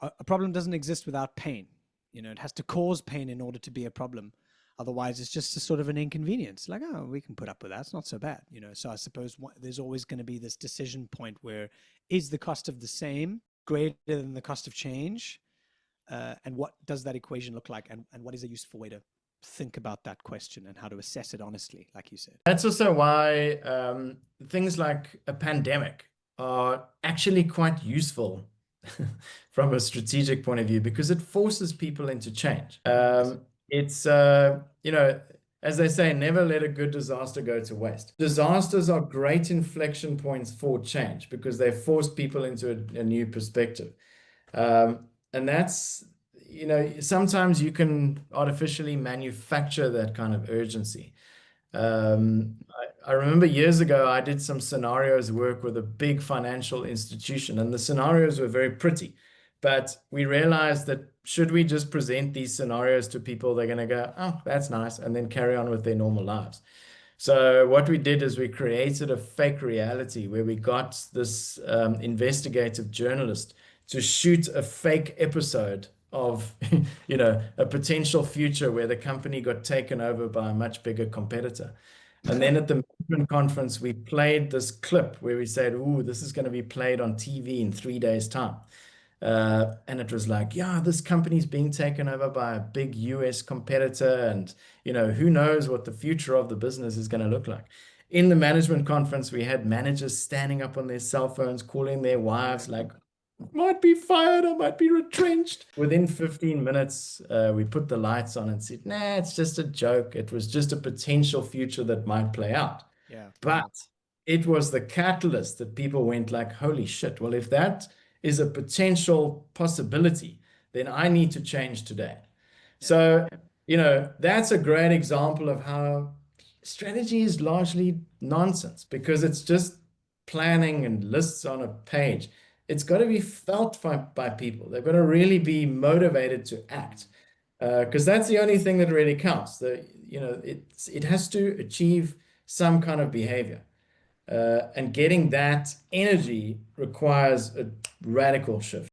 a problem doesn't exist without pain. It has to cause pain in order to be a problem. Otherwise, it's just a sort of an inconvenience. Like, oh, we can put up with that. It's not so bad. So I suppose there's always going to be this decision point where is the cost of the same greater than the cost of change? And what does that equation look like? And what is a useful way to think about that question and how to assess it honestly, like you said? That's also why things like a pandemic are actually quite useful from a strategic point of view, because it forces people into change. It's, as they say, never let a good disaster go to waste. Disasters are great inflection points for change because they force people into a new perspective. And that's, sometimes you can artificially manufacture that kind of urgency. I remember years ago, I did some scenarios work with a big financial institution, and the scenarios were very pretty. But we realized that should we just present these scenarios to people, they're going to go, oh, that's nice, and then carry on with their normal lives. So what we did is we created a fake reality where we got this investigative journalist to shoot a fake episode of a potential future where the company got taken over by a much bigger competitor. And then at the management conference, we played this clip where we said, ooh, this is going to be played on TV in 3 days' time. And it was like, yeah, this company's being taken over by a big US competitor. And, who knows what the future of the business is going to look like. In the management conference, we had managers standing up on their cell phones, calling their wives like, might be fired or might be retrenched. Within 15 minutes, we put the lights on and said, nah, it's just a joke. It was just a potential future that might play out. Yeah. But it was the catalyst that people went like, holy shit, well, if that is a potential possibility, then I need to change today. So, that's a great example of how strategy is largely nonsense because it's just planning and lists on a page. It's got to be felt by people. They've got to really be motivated to act because that's the only thing that really counts. It has to achieve some kind of behavior. And getting that energy requires a radical shift.